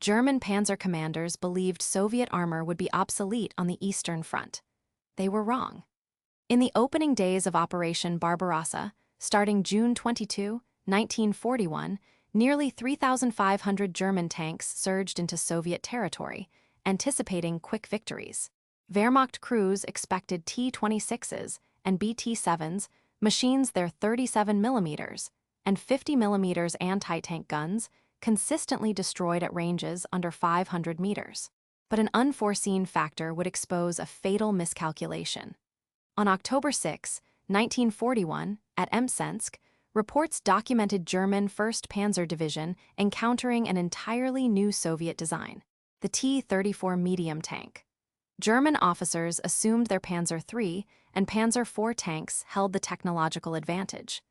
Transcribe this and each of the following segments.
German panzer commanders believed Soviet armor would be obsolete on the Eastern Front. They were wrong. In the opening days of Operation Barbarossa, starting June 22, 1941, nearly 3,500 German tanks surged into Soviet territory, anticipating quick victories. Wehrmacht crews expected T-26s and BT-7s, machines their 37mm and 50mm anti-tank guns, consistently destroyed at ranges under 500 meters. But an unforeseen factor would expose a fatal miscalculation. On October 6, 1941, at Mtsensk, reports documented German 1st Panzer Division encountering an entirely new Soviet design, the T-34 medium tank. German officers assumed their Panzer III and Panzer IV tanks held the technological advantage.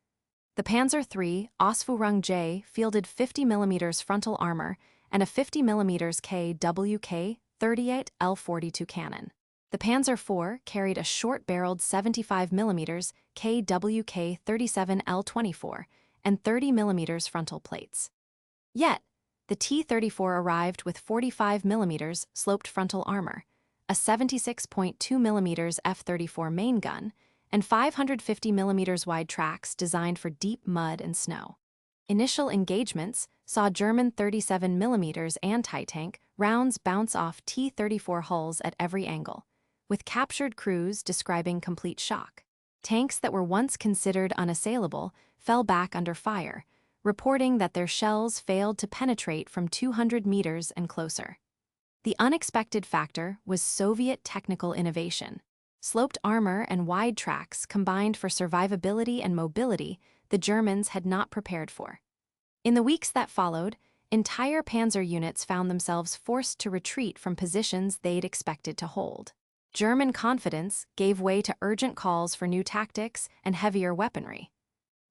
The Panzer III Ausführung J fielded 50mm frontal armor and a 50mm KWK-38 L-42 cannon. The Panzer IV carried a short-barreled 75mm KWK-37 L-24 and 30mm frontal plates. Yet, the T-34 arrived with 45mm sloped frontal armor, a 76.2mm F-34 main gun, and 550mm wide tracks designed for deep mud and snow. Initial engagements saw German 37mm anti-tank rounds bounce off T-34 hulls at every angle, with captured crews describing complete shock. Tanks that were once considered unassailable fell back under fire, reporting that their shells failed to penetrate from 200 meters and closer. The unexpected factor was Soviet technical innovation. Sloped armor and wide tracks combined for survivability and mobility the Germans had not prepared for. In the weeks that followed, entire panzer units found themselves forced to retreat from positions they'd expected to hold. German confidence gave way to urgent calls for new tactics and heavier weaponry.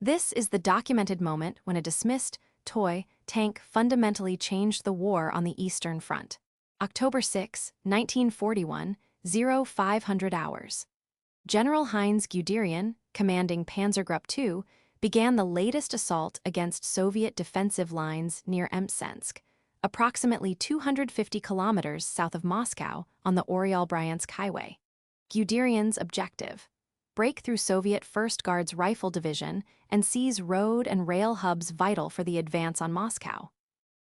This is the documented moment when a dismissed, toy tank fundamentally changed the war on the Eastern Front. October 6, 1941, 0500 hours. General Heinz Guderian, commanding Panzergruppe II, began the latest assault against Soviet defensive lines near Mtsensk, approximately 250 kilometers south of Moscow on the Oryol-Bryansk Highway. Guderian's objective: break through Soviet 1st Guards Rifle Division and seize road and rail hubs vital for the advance on Moscow.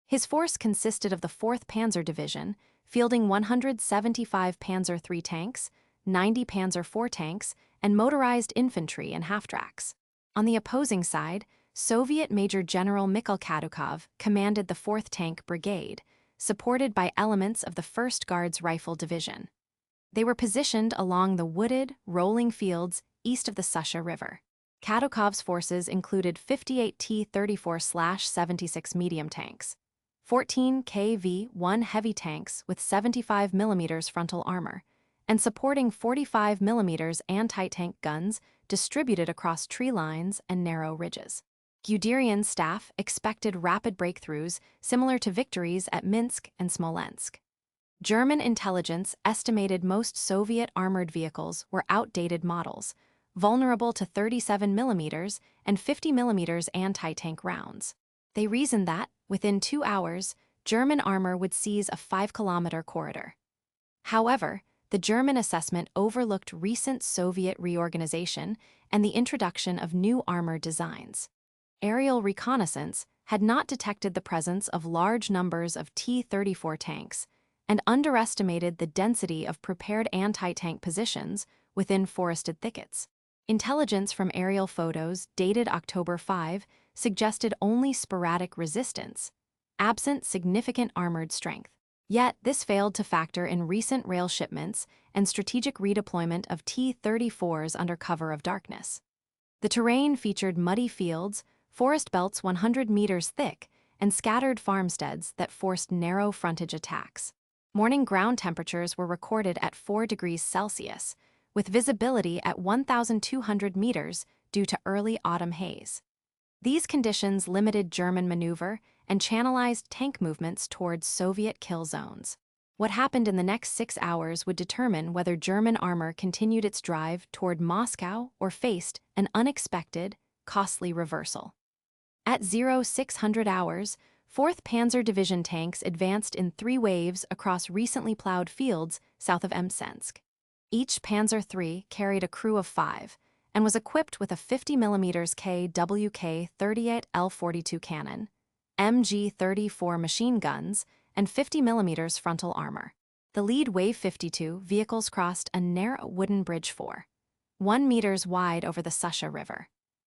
His force consisted of the 4th Panzer Division, fielding 175 Panzer III tanks, 90 Panzer IV tanks, and motorized infantry and half-tracks. On the opposing side, Soviet Major General Mikhail Kadukov commanded the 4th Tank Brigade, supported by elements of the 1st Guards Rifle Division. They were positioned along the wooded, rolling fields east of the Susha River. Kadukov's forces included 58 T-34/76 medium tanks, 14 KV-1 heavy tanks with 75mm frontal armor, and supporting 45mm anti-tank guns distributed across tree lines and narrow ridges. Guderian's staff expected rapid breakthroughs similar to victories at Minsk and Smolensk. German intelligence estimated most Soviet armored vehicles were outdated models, vulnerable to 37mm and 50mm anti-tank rounds. They reasoned that, within 2 hours, German armor would seize a 5-kilometer corridor. However, the German assessment overlooked recent Soviet reorganization and the introduction of new armor designs. Aerial reconnaissance had not detected the presence of large numbers of T-34 tanks and underestimated the density of prepared anti-tank positions within forested thickets. Intelligence from aerial photos dated October 5 suggested only sporadic resistance, absent significant armored strength. Yet, this failed to factor in recent rail shipments and strategic redeployment of T-34s under cover of darkness. The terrain featured muddy fields, forest belts 100 meters thick, and scattered farmsteads that forced narrow frontage attacks. Morning ground temperatures were recorded at 4 degrees Celsius, with visibility at 1,200 meters due to early autumn haze. These conditions limited German maneuver and channelized tank movements towards Soviet kill zones. What happened in the next 6 hours would determine whether German armor continued its drive toward Moscow or faced an unexpected, costly reversal. At 0600 hours, 4th Panzer Division tanks advanced in 3 waves across recently plowed fields south of Mtsensk. Each Panzer III carried a crew of 5 and was equipped with a 50mm KWK-38L42 cannon, MG-34 machine guns, and 50mm frontal armor. The lead Wave 52 vehicles crossed a narrow wooden bridge 1 meters wide over the Susha River.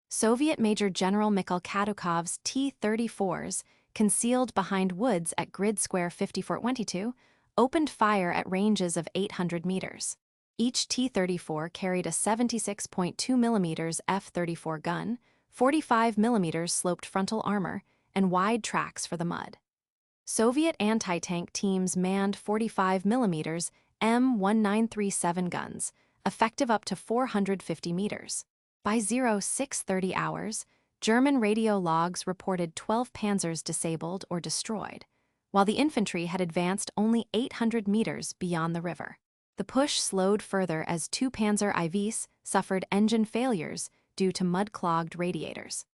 Soviet Major General Mikhail Kadukov's T-34s, concealed behind woods at Grid Square 5422, opened fire at ranges of 800 meters. Each T-34 carried a 76.2mm F-34 gun, 45mm sloped frontal armor, and wide tracks for the mud. Soviet anti-tank teams manned 45mm M1937 guns, effective up to 450 meters. By 0630 hours, German radio logs reported 12 panzers disabled or destroyed, while the infantry had advanced only 800 meters beyond the river. The push slowed further as 2 Panzer IVs suffered engine failures due to mud-clogged radiators.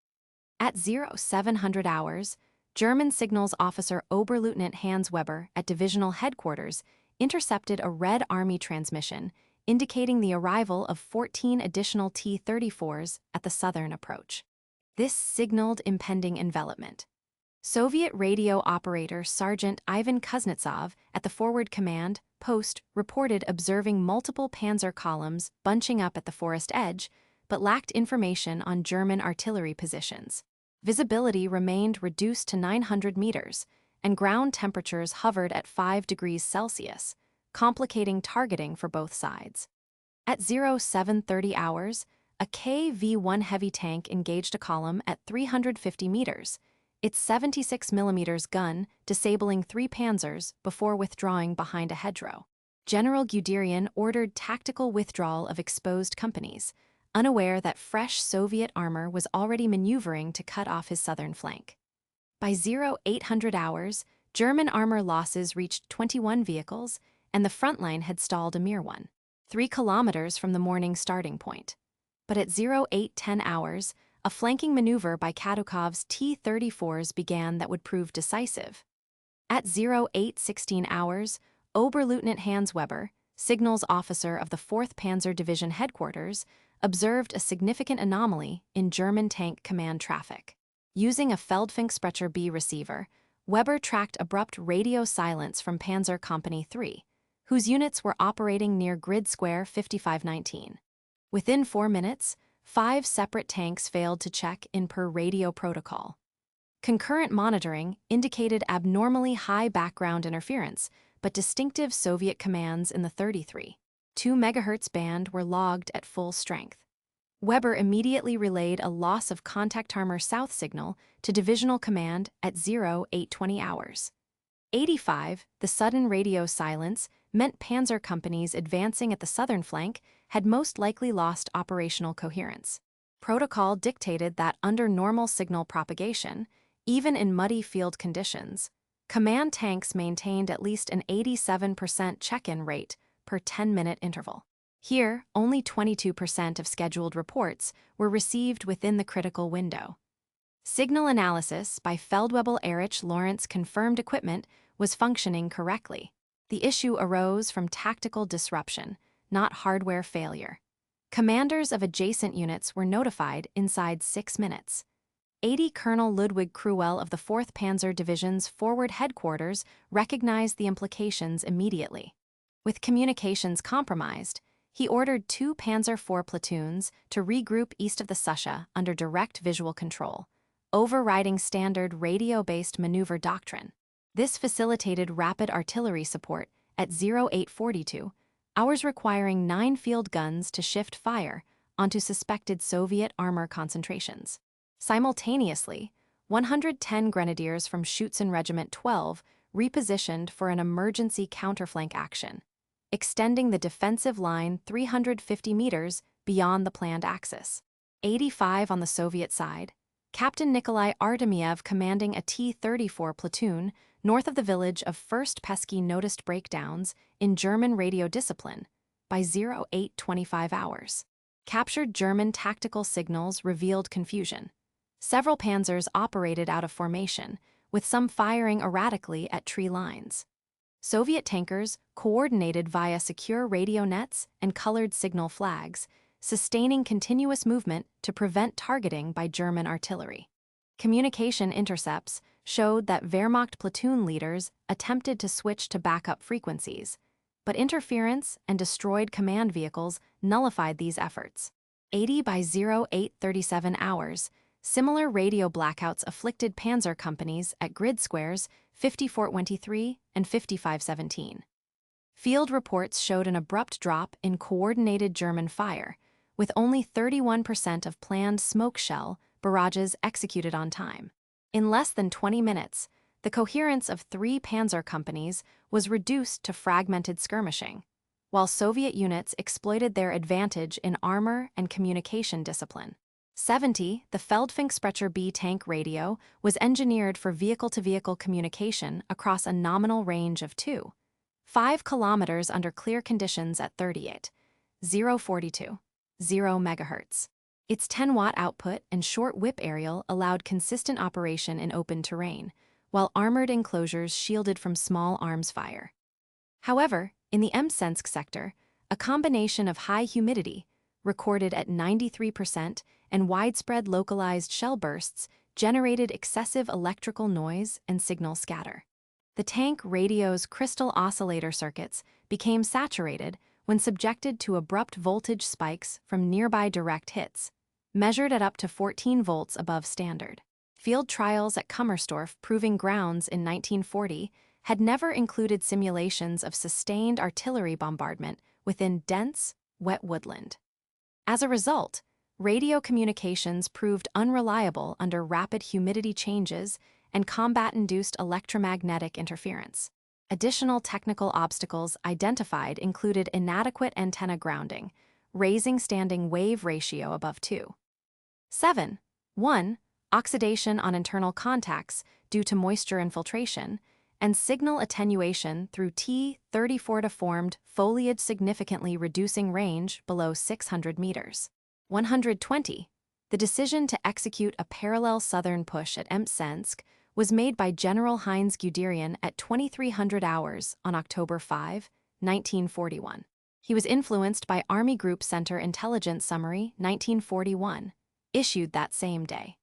At 0700 hours, German signals officer Oberleutnant Hans Weber at divisional headquarters intercepted a Red Army transmission indicating the arrival of 14 additional T-34s at the southern approach. This signaled impending envelopment. Soviet radio operator Sergeant Ivan Kuznetsov at the forward command post reported observing multiple panzer columns bunching up at the forest edge, but lacked information on German artillery positions. Visibility remained reduced to 900 meters, and ground temperatures hovered at 5 degrees Celsius, complicating targeting for both sides. At 0730 hours, a KV-1 heavy tank engaged a column at 350 meters, its 76mm gun disabling 3 panzers before withdrawing behind a hedgerow. General Guderian ordered tactical withdrawal of exposed companies, unaware that fresh Soviet armor was already maneuvering to cut off his southern flank. By 0800 hours, German armor losses reached 21 vehicles, and the front line had stalled a mere 3 kilometers from the morning starting point. But at 0810 hours, a flanking maneuver by Kadukov's T-34s began that would prove decisive. At 0816 hours, Oberleutnant Hans Weber, signals officer of the 4th Panzer Division headquarters, observed a significant anomaly in German tank command traffic. Using a Feldfunksprecher B receiver, Weber tracked abrupt radio silence from Panzer Company 3, whose units were operating near Grid Square 5519. Within 4 minutes, 5 separate tanks failed to check in per radio protocol. Concurrent monitoring indicated abnormally high background interference, but distinctive Soviet commands in the 33.2 MHz band were logged at full strength. Weber immediately relayed a loss of contact armor south signal to divisional command at 0820 hours. 85, the sudden radio silence meant panzer companies advancing at the southern flank had most likely lost operational coherence. Protocol dictated that under normal signal propagation, even in muddy field conditions, command tanks maintained at least an 87% check-in rate per 10-minute interval. Here, only 22% of scheduled reports were received within the critical window. Signal analysis by Feldwebel Erich Lawrence confirmed equipment was functioning correctly. The issue arose from tactical disruption, not hardware failure. Commanders of adjacent units were notified inside 6 minutes. 80 Colonel Ludwig Kruell of the 4th Panzer Division's forward headquarters recognized the implications immediately. With communications compromised, he ordered 2 Panzer IV platoons to regroup east of the Susha under direct visual control, overriding standard radio-based maneuver doctrine. This facilitated rapid artillery support at 0842, hours requiring 9 field guns to shift fire onto suspected Soviet armor concentrations. Simultaneously, 110 grenadiers from Schutzen Regiment 12 repositioned for an emergency counterflank action, extending the defensive line 350 meters beyond the planned axis. 85 on the Soviet side, Captain Nikolai Artemiev commanding a T-34 platoon north of the village of First Pesky noticed breakdowns in German radio discipline by 0825 hours. Captured German tactical signals revealed confusion. Several panzers operated out of formation, with some firing erratically at tree lines. Soviet tankers coordinated via secure radio nets and colored signal flags, sustaining continuous movement to prevent targeting by German artillery. Communication intercepts showed that Wehrmacht platoon leaders attempted to switch to backup frequencies, but interference and destroyed command vehicles nullified these efforts. 80 by 0837 hours, similar radio blackouts afflicted Panzer companies at grid squares 5423 and 5517. Field reports showed an abrupt drop in coordinated German fire, with only 31% of planned smoke shell barrages executed on time. In less than 20 minutes, the coherence of 3 Panzer companies was reduced to fragmented skirmishing, while Soviet units exploited their advantage in armor and communication discipline. 70, the Feldfunksprecher B tank radio was engineered for vehicle-to-vehicle communication across a nominal range of 5 kilometers under clear conditions at 38,042 MHz. Its 10-watt output and short whip aerial allowed consistent operation in open terrain, while armored enclosures shielded from small arms fire. However, in the Mtsensk sector, a combination of high humidity, recorded at 93%, and widespread localized shell bursts generated excessive electrical noise and signal scatter. The tank radio's crystal oscillator circuits became saturated when subjected to abrupt voltage spikes from nearby direct hits, measured at up to 14 volts above standard. Field trials at Kummersdorf proving grounds in 1940 had never included simulations of sustained artillery bombardment within dense, wet woodland. As a result, radio communications proved unreliable under rapid humidity changes and combat-induced electromagnetic interference. Additional technical obstacles identified included inadequate antenna grounding, raising standing wave ratio above 2.7, 1, oxidation on internal contacts due to moisture infiltration, and signal attenuation through T-34 deformed foliage significantly reducing range below 600 meters. 120. The decision to execute a parallel southern push at Mtsensk was made by General Heinz Guderian at 2300 hours on October 5, 1941. He was influenced by Army Group Center Intelligence Summary 1941, issued that same day.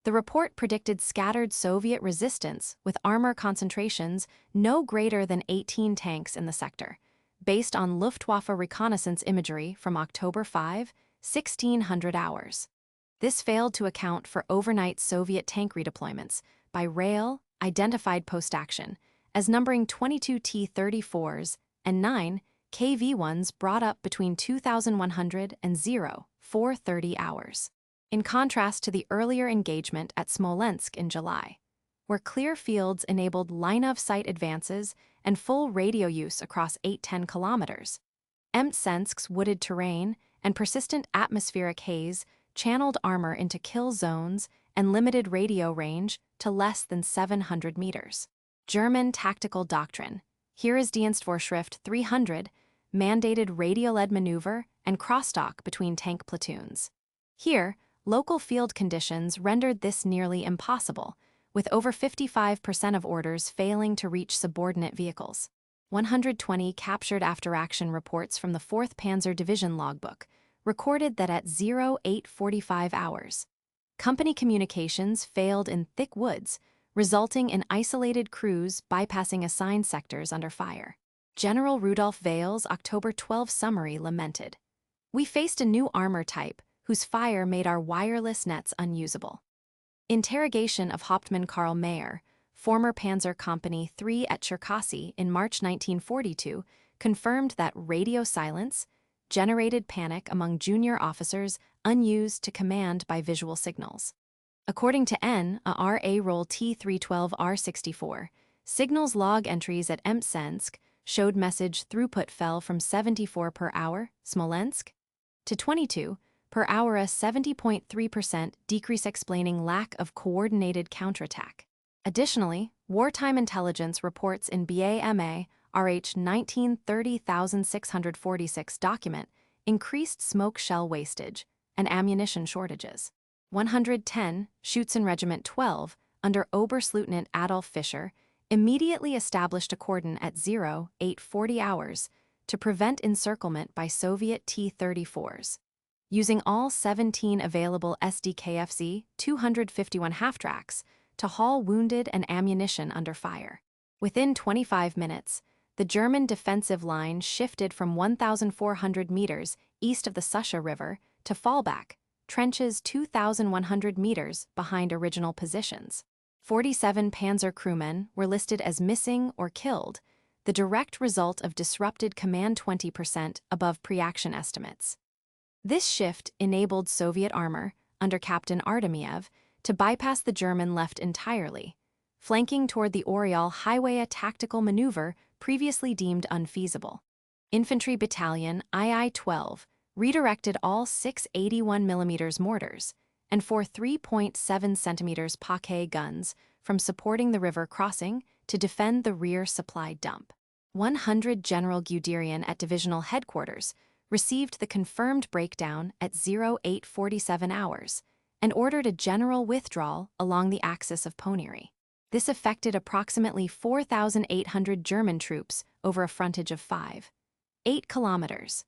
The report predicted scattered Soviet resistance with armor concentrations no greater than 18 tanks in the sector, based on Luftwaffe reconnaissance imagery from October 5, 1600 hours. This failed to account for overnight Soviet tank redeployments by rail, identified post-action, as numbering 22 T-34s and 9 KV-1s brought up between 2100 and 0430 hours. In contrast to the earlier engagement at Smolensk in July, where clear fields enabled line-of-sight advances and full radio use across 8-10 kilometers, Mtsensk's wooded terrain and persistent atmospheric haze channeled armor into kill zones and limited radio range to less than 700 meters. German tactical doctrine, Heeresdienstvorschrift 300, mandated radio-led maneuver and crosstalk between tank platoons. Here, local field conditions rendered this nearly impossible, with over 55% of orders failing to reach subordinate vehicles. 120 captured after-action reports from the 4th Panzer Division logbook recorded that at 0845 hours, company communications failed in thick woods, resulting in isolated crews bypassing assigned sectors under fire. General Rudolf Wehl's October 12 summary lamented, "We faced a new armor type whose fire made our wireless nets unusable." Interrogation of Hauptmann Karl Mayer, former Panzer Company 3 at Cherkasy in March 1942, confirmed that radio silence generated panic among junior officers unused to command by visual signals. According to N, a RA roll T312R64, signals log entries at Mtsensk showed message throughput fell from 74 per hour, Smolensk, to 22 per hour, a 70.3% decrease explaining lack of coordinated counterattack. Additionally, wartime intelligence reports in BAMA RH 1930,646 document increased smoke shell wastage and ammunition shortages. 110, Schutzen Regiment 12, under Oberstleutnant Adolf Fischer, immediately established a cordon at 0840 hours to prevent encirclement by Soviet T-34s. Using all 17 available SDKFZ 251 half-tracks to haul wounded and ammunition under fire. Within 25 minutes, the German defensive line shifted from 1,400 meters east of the Susha River to fallback, trenches 2,100 meters behind original positions. 47 Panzer crewmen were listed as missing or killed, the direct result of disrupted command 20% above pre-action estimates. This shift enabled Soviet armor, under Captain Artemiev, to bypass the German left entirely, flanking toward the Oriol highway, a tactical maneuver previously deemed unfeasible. Infantry Battalion II-12 redirected all 6 81mm mortars and 4 3.7 cm Paquet guns from supporting the river crossing to defend the rear supply dump. 100 General Guderian at divisional headquarters received the confirmed breakdown at 0847 hours and ordered a general withdrawal along the axis of Ponieri. This affected approximately 4,800 German troops over a frontage of 5.8 kilometers.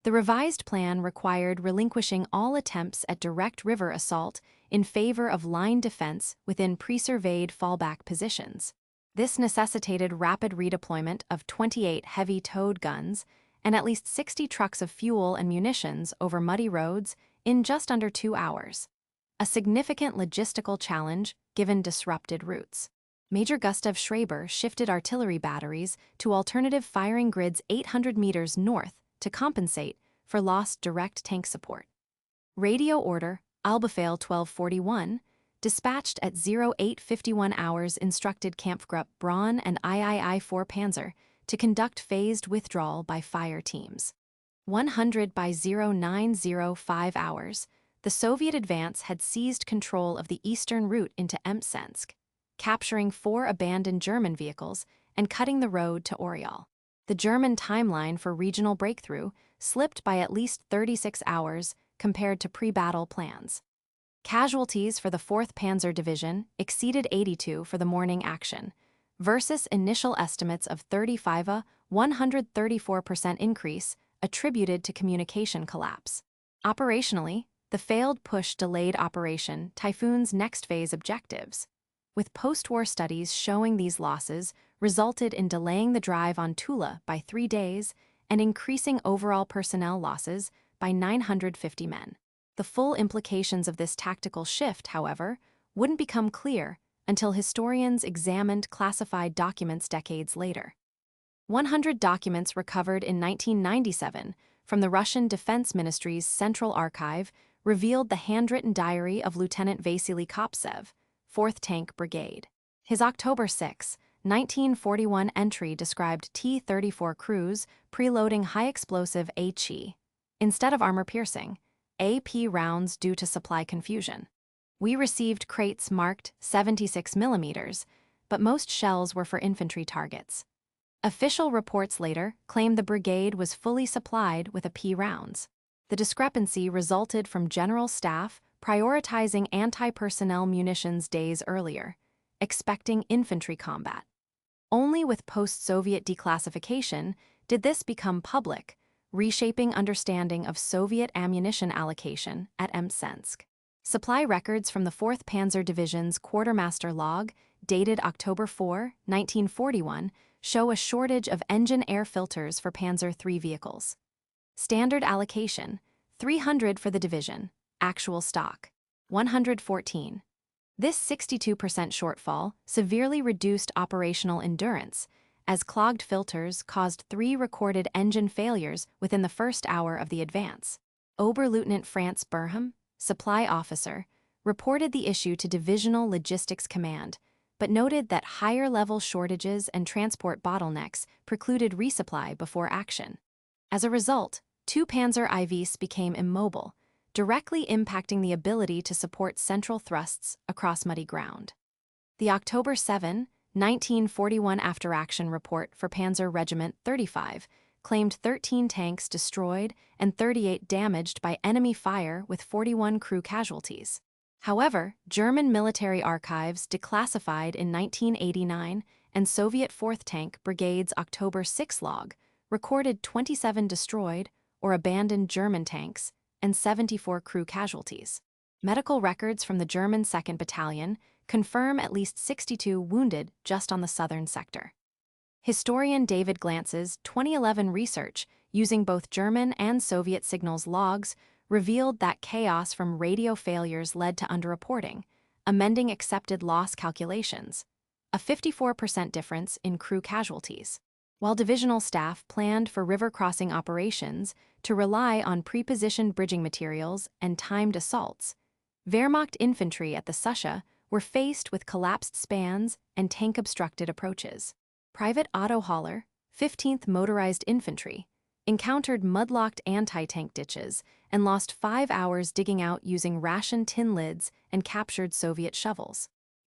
The revised plan required relinquishing all attempts at direct river assault in favor of line defense within pre-surveyed fallback positions. This necessitated rapid redeployment of 28 heavy towed guns and at least 60 trucks of fuel and munitions over muddy roads in just under 2 hours. A significant logistical challenge given disrupted routes. Major Gustav Schreiber shifted artillery batteries to alternative firing grids 800 meters north to compensate for lost direct tank support. Radio order Albefehl 1241, dispatched at 0851 hours, instructed Kampfgruppe Braun and III-4 Panzer to conduct phased withdrawal by fire teams. 100 by 0905 hours, the Soviet advance had seized control of the eastern route into Mtsensk, capturing 4 abandoned German vehicles and cutting the road to Oriol. The German timeline for regional breakthrough slipped by at least 36 hours compared to pre-battle plans. Casualties for the 4th Panzer Division exceeded 82 for the morning action, versus initial estimates of 35, 134% increase attributed to communication collapse. Operationally, the failed push delayed Operation Typhoon's next phase objectives, with post-war studies showing these losses resulted in delaying the drive on Tula by 3 days and increasing overall personnel losses by 950 men. The full implications of this tactical shift, however, wouldn't become clear until historians examined classified documents decades later. 100 documents recovered in 1997 from the Russian Defense Ministry's Central Archive revealed the handwritten diary of Lieutenant Vasily Koptsev, 4th Tank Brigade. His October 6, 1941 entry described T-34 crews preloading high-explosive HE, instead of armor-piercing, AP rounds due to supply confusion. We received crates marked 76 millimeters, but most shells were for infantry targets. Official reports later claimed the brigade was fully supplied with AP rounds. The discrepancy resulted from General Staff prioritizing anti-personnel munitions days earlier, expecting infantry combat. Only with post-Soviet declassification did this become public, reshaping understanding of Soviet ammunition allocation at Mtsensk. Supply records from the 4th Panzer Division's quartermaster log, dated October 4, 1941, show a shortage of engine air filters for Panzer III vehicles. Standard allocation, 300 for the division. Actual stock, 114. This 62% shortfall severely reduced operational endurance, as clogged filters caused 3 recorded engine failures within the first hour of the advance. Oberleutnant Franz Burham, supply officer, reported the issue to Divisional Logistics Command, but noted that higher-level shortages and transport bottlenecks precluded resupply before action. As a result, 2 Panzer IVs became immobile, directly impacting the ability to support central thrusts across muddy ground. The October 7, 1941 after-action report for Panzer Regiment 35 claimed 13 tanks destroyed and 38 damaged by enemy fire with 41 crew casualties. However, German military archives declassified in 1989 and Soviet 4th Tank Brigade's October 6 log recorded 27 destroyed or abandoned German tanks and 74 crew casualties. Medical records from the German 2nd Battalion confirm at least 62 wounded just on the southern sector. Historian David Glantz's 2011 research using both German and Soviet signals logs revealed that chaos from radio failures led to underreporting, amending accepted loss calculations, a 54% difference in crew casualties. While divisional staff planned for river crossing operations to rely on pre-positioned bridging materials and timed assaults, Wehrmacht infantry at the Susha were faced with collapsed spans and tank-obstructed approaches. Private Otto Haller, 15th Motorized Infantry, encountered mudlocked anti-tank ditches and lost 5 hours digging out using ration tin lids and captured Soviet shovels.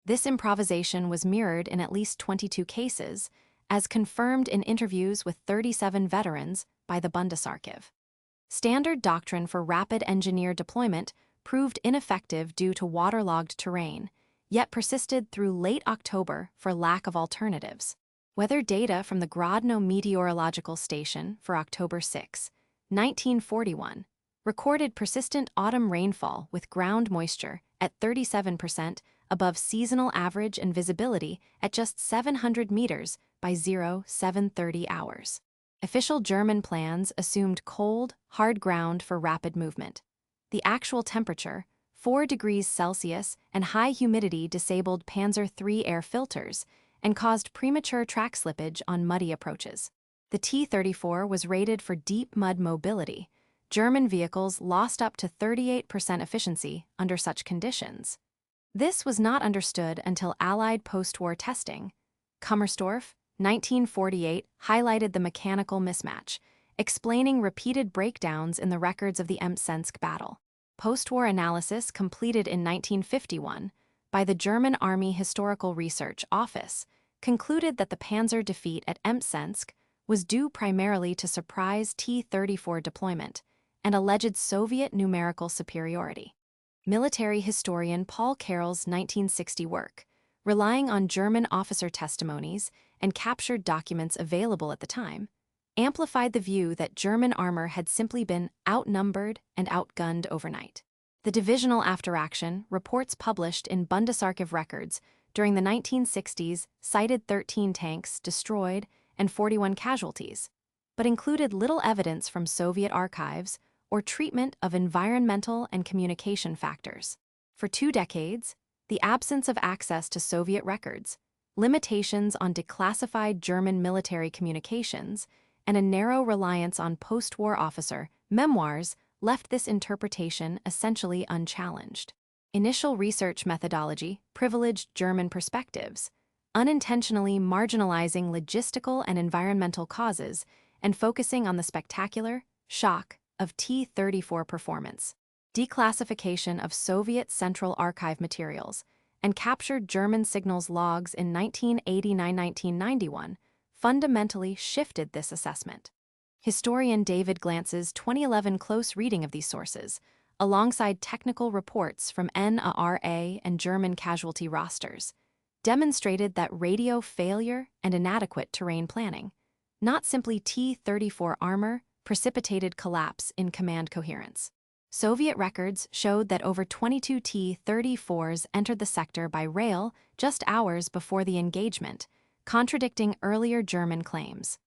This improvisation was mirrored in at least 22 cases, as confirmed in interviews with 37 veterans by the Bundesarchiv. Standard doctrine for rapid engineer deployment proved ineffective due to waterlogged terrain, yet persisted through late October for lack of alternatives. Weather data from the Grodno Meteorological Station for October 6, 1941, recorded persistent autumn rainfall with ground moisture at 37% above seasonal average and visibility at just 700 meters by 07:30 hours. Official German plans assumed cold, hard ground for rapid movement. The actual temperature, 4 degrees Celsius, and high humidity disabled Panzer III air filters and caused premature track slippage on muddy approaches. The T-34 was rated for deep mud mobility. German vehicles lost up to 38% efficiency under such conditions. This was not understood until Allied post-war testing. Kummersdorf, 1948, highlighted the mechanical mismatch, explaining repeated breakdowns in the records of the Mtsensk battle. Post-war analysis completed in 1951 by the German Army Historical Research Office concluded that the Panzer defeat at Mtsensk was due primarily to surprise T-34 deployment and alleged Soviet numerical superiority. Military historian Paul Carroll's 1960 work, relying on German officer testimonies and captured documents available at the time, amplified the view that German armor had simply been outnumbered and outgunned overnight. The divisional afteraction reports published in Bundesarchiv records during the 1960s cited 13 tanks destroyed and 41 casualties, but included little evidence from Soviet archives or treatment of environmental and communication factors. For 2 decades, the absence of access to Soviet records, limitations on declassified German military communications, and a narrow reliance on post-war officer memoirs left this interpretation essentially unchallenged. Initial research methodology privileged German perspectives, unintentionally marginalizing logistical and environmental causes and focusing on the spectacular shock of T-34 performance. Declassification of Soviet Central Archive materials and captured German signals logs in 1989-1991 fundamentally shifted this assessment. Historian David Glantz's 2011 close reading of these sources, alongside technical reports from NARA and German casualty rosters, demonstrated that radio failure and inadequate terrain planning, not simply T-34 armor, precipitated collapse in command coherence. Soviet records showed that over 22 T-34s entered the sector by rail just hours before the engagement, contradicting earlier German claims.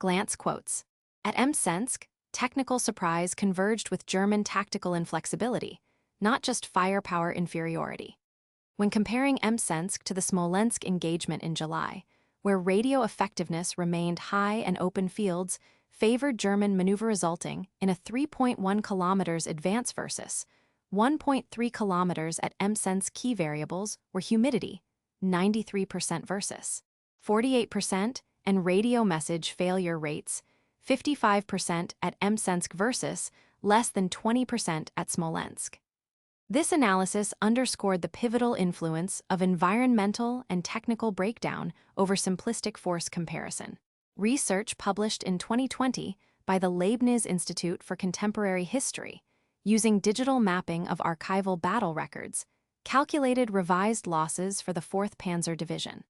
Glantz quotes, "At Mtsensk, technical surprise converged with German tactical inflexibility, not just firepower inferiority." When comparing Mtsensk to the Smolensk engagement in July, where radio effectiveness remained high and open fields favored German maneuver, resulting in a 3.1 kilometers advance versus 1.3 kilometers at Mtsensk. Key variables were humidity, 93% versus 48%, and radio message failure rates, 55% at Mtsensk versus less than 20% at Smolensk. This analysis underscored the pivotal influence of environmental and technical breakdown over simplistic force comparison. Research published in 2020 by the Leibniz Institute for Contemporary History, using digital mapping of archival battle records, calculated revised losses for the 4th Panzer Division.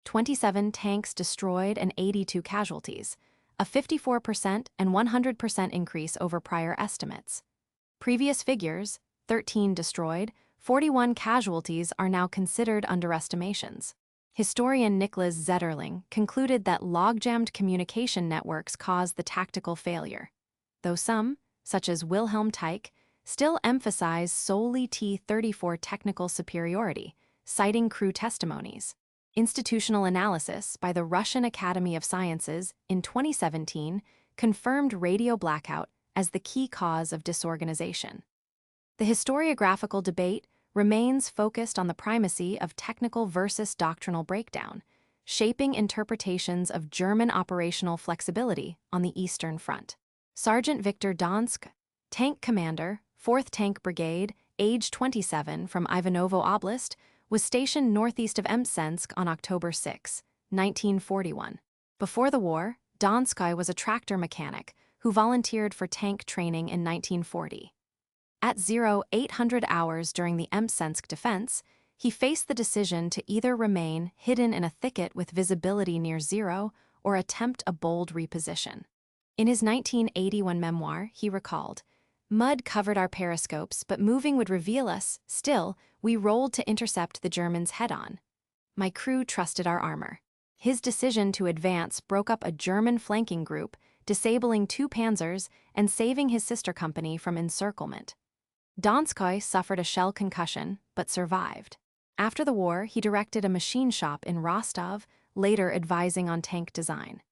27 tanks destroyed and 82 casualties, a 54% and 100% increase over prior estimates. Previous figures, 13 destroyed, 41 casualties, are now considered underestimations. Historian Nicholas Zetterling concluded that logjammed communication networks caused the tactical failure, though some, such as Wilhelm Teich, still emphasize solely T-34 technical superiority, citing crew testimonies. Institutional analysis by the Russian Academy of Sciences in 2017 confirmed radio blackout as the key cause of disorganization. The historiographical debate remains focused on the primacy of technical versus doctrinal breakdown, shaping interpretations of German operational flexibility on the Eastern Front. Sergeant Viktor Donsk, tank commander, 4th Tank Brigade, age 27, from Ivanovo Oblast, was stationed northeast of Mtsensk on October 6, 1941. Before the war, Donskoy was a tractor mechanic who volunteered for tank training in 1940. At 0800 hours during the Mtsensk defense, he faced the decision to either remain hidden in a thicket with visibility near zero or attempt a bold reposition. In his 1981 memoir, he recalled, "Mud covered our periscopes, but moving would reveal us. Still, we rolled to intercept the Germans head-on. My crew trusted our armor." His decision to advance broke up a German flanking group, disabling 2 panzers and saving his sister company from encirclement. Donskoy suffered a shell concussion, but survived. After the war, he directed a machine shop in Rostov, later advising on tank design.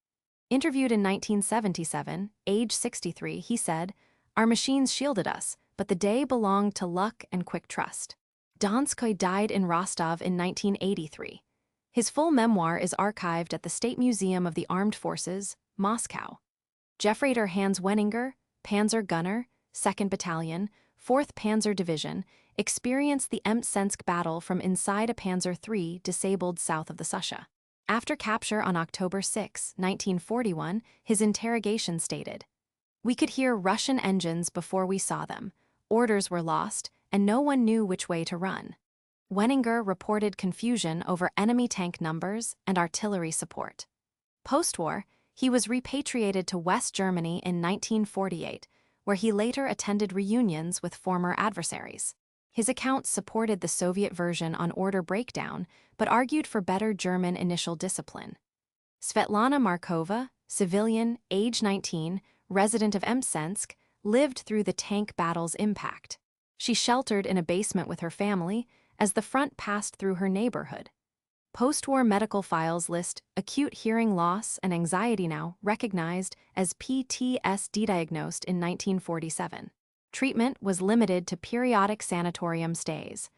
Interviewed in 1977, age 63, he said, "Our machines shielded us, but the day belonged to luck and quick trust." Donskoy died in Rostov in 1983. His full memoir is archived at the State Museum of the Armed Forces, Moscow. Jeffreiter Hans Wenninger, Panzer gunner, 2nd Battalion, 4th Panzer Division, experienced the Mtsensk battle from inside a Panzer III disabled south of the Susha. After capture on October 6, 1941, his interrogation stated, "We could hear Russian engines before we saw them. Orders were lost, and no one knew which way to run." Wenninger reported confusion over enemy tank numbers and artillery support. Post-war, he was repatriated to West Germany in 1948, where he later attended reunions with former adversaries. His accounts supported the Soviet version on order breakdown, but argued for better German initial discipline. Svetlana Markova, civilian, age 19, resident of Mtsensk, lived through the tank battle's impact. She sheltered in a basement with her family as the front passed through her neighborhood. Post-war medical files list acute hearing loss and anxiety, now recognized as PTSD, diagnosed in 1947. Treatment was limited to periodic sanatorium stays.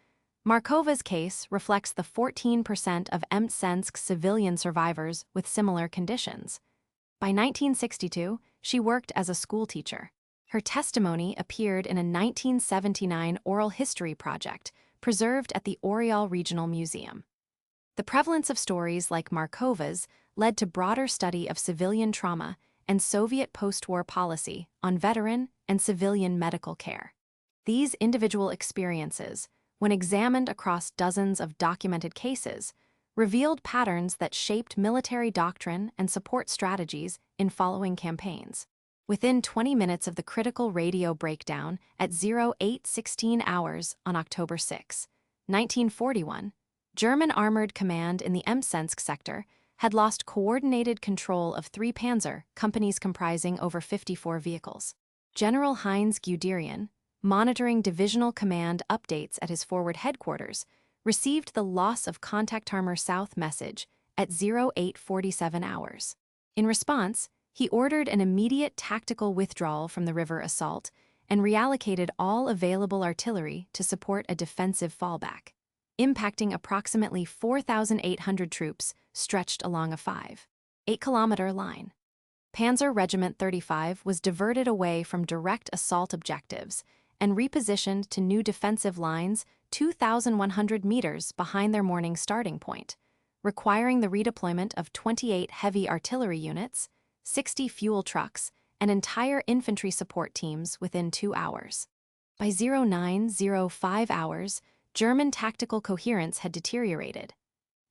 Markova's case reflects the 14% of Mtsensk civilian survivors with similar conditions. By 1962, she worked as a schoolteacher. Her testimony appeared in a 1979 oral history project preserved at the Oriol Regional Museum. The prevalence of stories like Markova's led to broader study of civilian trauma and Soviet post-war policy on veteran and civilian medical care. These individual experiences, when examined across dozens of documented cases, revealed patterns that shaped military doctrine and support strategies in following campaigns. Within 20 minutes of the critical radio breakdown at 0816 hours on October 6, 1941, German Armored Command in the Mtsensk sector had lost coordinated control of 3 Panzer companies comprising over 54 vehicles. General Heinz Guderian, monitoring divisional command updates at his forward headquarters, received the loss of contact armor south message at 0847 hours. In response, he ordered an immediate tactical withdrawal from the river assault and reallocated all available artillery to support a defensive fallback, impacting approximately 4,800 troops stretched along a 5.8-kilometer line. Panzer Regiment 35 was diverted away from direct assault objectives and repositioned to new defensive lines 2,100 meters behind their morning starting point, requiring the redeployment of 28 heavy artillery units, 60 fuel trucks, and entire infantry support teams within 2 hours. By 0905 hours, German tactical coherence had deteriorated.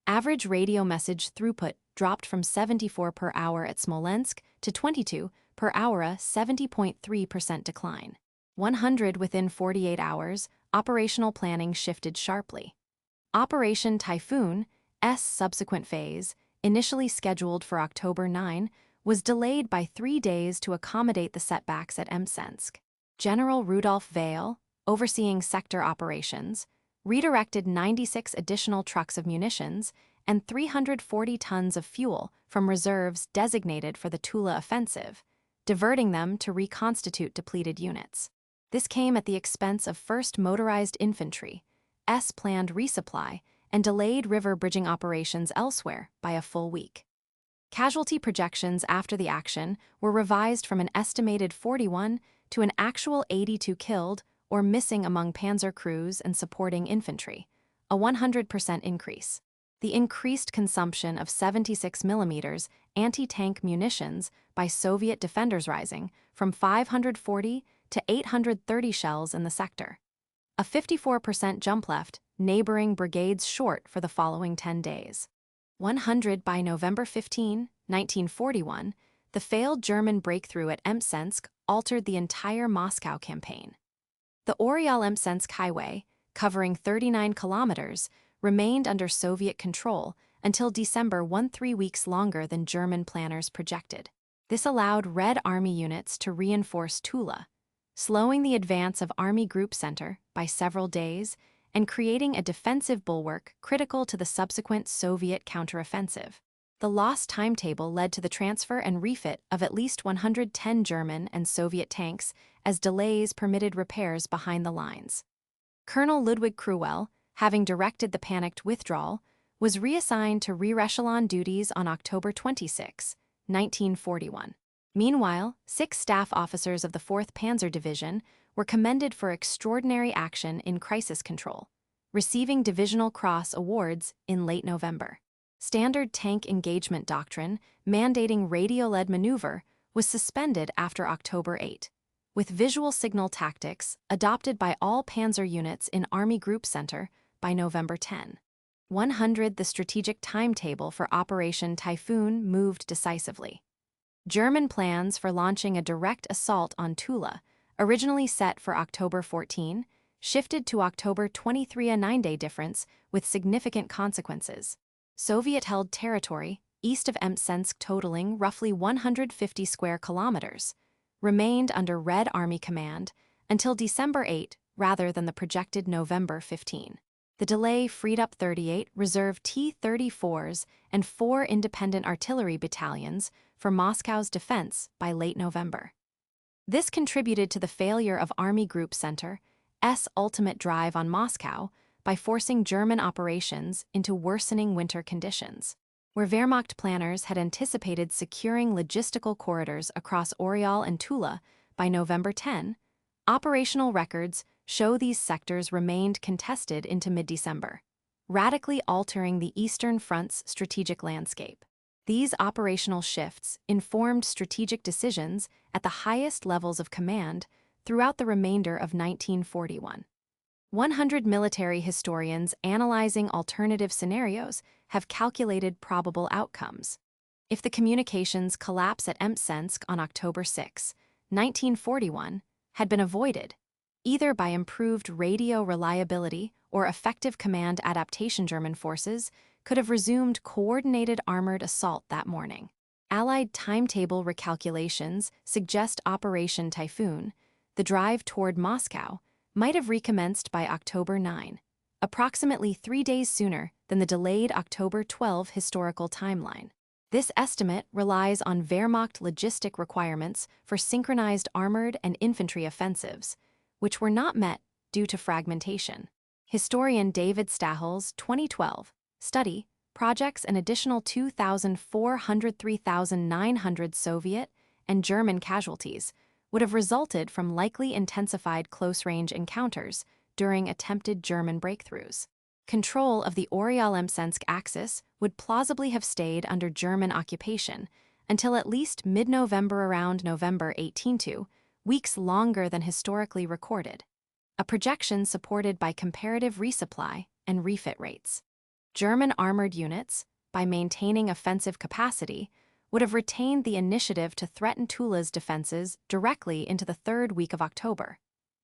Average radio message throughput dropped from 74 per hour at Smolensk to 22 per hour, a 70.3% decline. 100 within 48 hours, operational planning shifted sharply. Operation Typhoon's subsequent phase, initially scheduled for October 9, was delayed by 3 days to accommodate the setbacks at Mtsensk. General Rudolf Weil, overseeing sector operations, redirected 96 additional trucks of munitions and 340 tons of fuel from reserves designated for the Tula offensive, diverting them to reconstitute depleted units. This came at the expense of 1st Motorized Infantry's planned resupply and delayed river bridging operations elsewhere by a full week. Casualty projections after the action were revised from an estimated 41 to an actual 82 killed or missing among Panzer crews and supporting infantry, a 100% increase. The increased consumption of 76mm anti-tank munitions by Soviet defenders rising from 540 to 830 shells in the sector. A 54% jump left neighboring brigades short for the following 10 days. 100 by November 15, 1941, the failed German breakthrough at Mtsensk altered the entire Moscow campaign. The Oryol-Mtsensk highway, covering 39 kilometers, remained under Soviet control until December, 3 weeks longer than German planners projected. This allowed Red Army units to reinforce Tula, slowing the advance of Army Group Center by several days and creating a defensive bulwark critical to the subsequent Soviet counteroffensive. The lost timetable led to the transfer and refit of at least 110 German and Soviet tanks as delays permitted repairs behind the lines. Colonel Ludwig Cruwell, having directed the panicked withdrawal, was reassigned to re-echelon duties on October 26, 1941. Meanwhile, 6 staff officers of the 4th Panzer Division were commended for extraordinary action in crisis control, receiving Divisional Cross awards in late November. Standard tank engagement doctrine mandating radio-led maneuver was suspended after October 8, with visual signal tactics adopted by all Panzer units in Army Group Center by November 10. 100 The strategic timetable for Operation Typhoon moved decisively. German plans for launching a direct assault on Tula, originally set for October 14, shifted to October 23, a 9-day difference with significant consequences. Soviet-held territory, east of Mtsensk totaling roughly 150 square kilometers, remained under Red Army command until December 8 rather than the projected November 15. The delay freed up 38 reserve T-34s and 4 independent artillery battalions for Moscow's defense by late November. This contributed to the failure of Army Group Center's ultimate drive on Moscow by forcing German operations into worsening winter conditions. Where Wehrmacht planners had anticipated securing logistical corridors across Oryol and Tula by November 10, operational records show these sectors remained contested into mid-December, radically altering the Eastern Front's strategic landscape. These operational shifts informed strategic decisions at the highest levels of command throughout the remainder of 1941. 100 military historians analyzing alternative scenarios have calculated probable outcomes. If the communications collapse at Mtsensk on October 6, 1941, had been avoided, either by improved radio reliability or effective command adaptation, German forces could have resumed coordinated armored assault that morning. Allied timetable recalculations suggest Operation Typhoon, the drive toward Moscow, might have recommenced by October 9, approximately 3 days sooner than the delayed October 12 historical timeline. This estimate relies on Wehrmacht logistic requirements for synchronized armored and infantry offensives, which were not met due to fragmentation. Historian David Stahel's 2012 study projects an additional 2,403,900 Soviet and German casualties would have resulted from likely intensified close-range encounters during attempted German breakthroughs. Control of the Oryol-Mtsensk axis would plausibly have stayed under German occupation until at least mid-November, around November 18, 2 weeks longer than historically recorded. a projection supported by comparative resupply and refit rates. German armored units, by maintaining offensive capacity, would have retained the initiative to threaten Tula's defenses directly into the third week of October,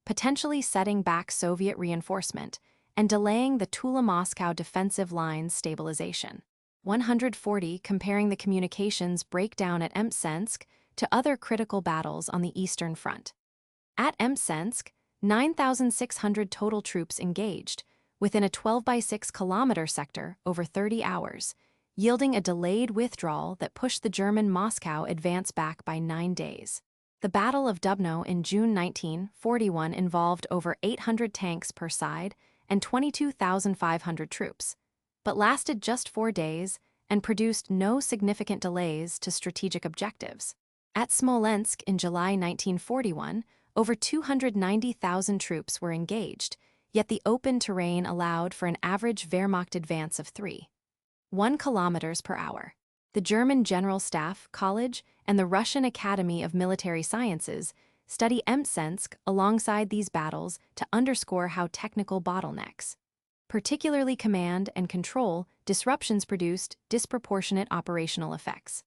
potentially setting back Soviet reinforcement and delaying the Tula-Moscow defensive line's stabilization. 140 comparing the communications breakdown at Mtsensk to other critical battles on the Eastern Front. At Mtsensk, 9,600 total troops engaged, within a 12-by-6-kilometer sector over 30 hours, yielding a delayed withdrawal that pushed the German Moscow advance back by 9 days. The Battle of Dubno in June 1941 involved over 800 tanks per side and 22,500 troops, but lasted just 4 days and produced no significant delays to strategic objectives. At Smolensk in July 1941, over 290,000 troops were engaged, yet the open terrain allowed for an average Wehrmacht advance of 3.1 kilometers per hour. The German General Staff College and the Russian Academy of Military Sciences study Mtsensk alongside these battles to underscore how technical bottlenecks, particularly command and control, disruptions produced disproportionate operational effects.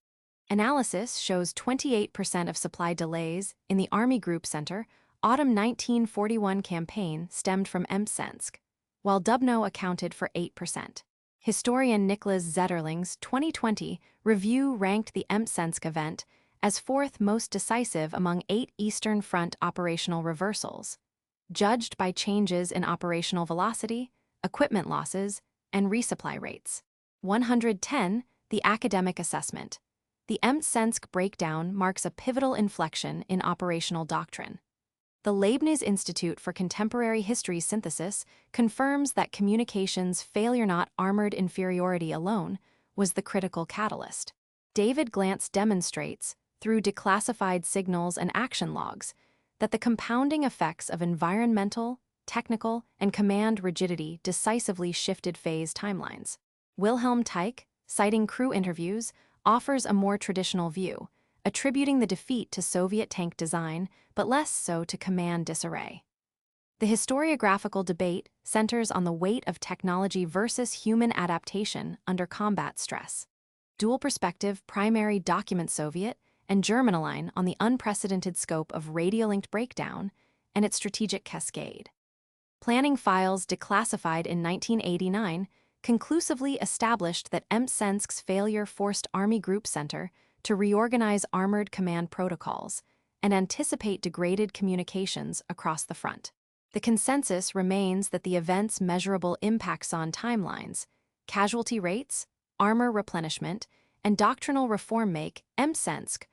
Analysis shows 28% of supply delays in the Army Group Center autumn 1941 campaign stemmed from Mtsensk, while Dubno accounted for 8%. Historian Nicholas Zetterling's 2020 review ranked the Mtsensk event as fourth most decisive among 8 Eastern Front operational reversals, judged by changes in operational velocity, equipment losses, and resupply rates. 110. The academic assessment. The Mtsensk breakdown marks a pivotal inflection in operational doctrine. The Leibniz Institute for Contemporary History Synthesis confirms that communications failure, not armored inferiority alone, was the critical catalyst. David Glantz demonstrates, through declassified signals and action logs, that the compounding effects of environmental, technical, and command rigidity decisively shifted phase timelines. Wilhelm Teich, citing crew interviews, offers a more traditional view, attributing the defeat to Soviet tank design, but less so to command disarray. The historiographical debate centers on the weight of technology versus human adaptation under combat stress. Dual perspective primary document Soviet and German align on the unprecedented scope of radio-linked breakdown and its strategic cascade. Planning files declassified in 1989 conclusively established that Mtsensk's failure forced Army Group Center to reorganize armored command protocols and anticipate degraded communications across the front. The consensus remains that the event's measurable impacts on timelines, casualty rates, armor replenishment, and doctrinal reform make Mtsensk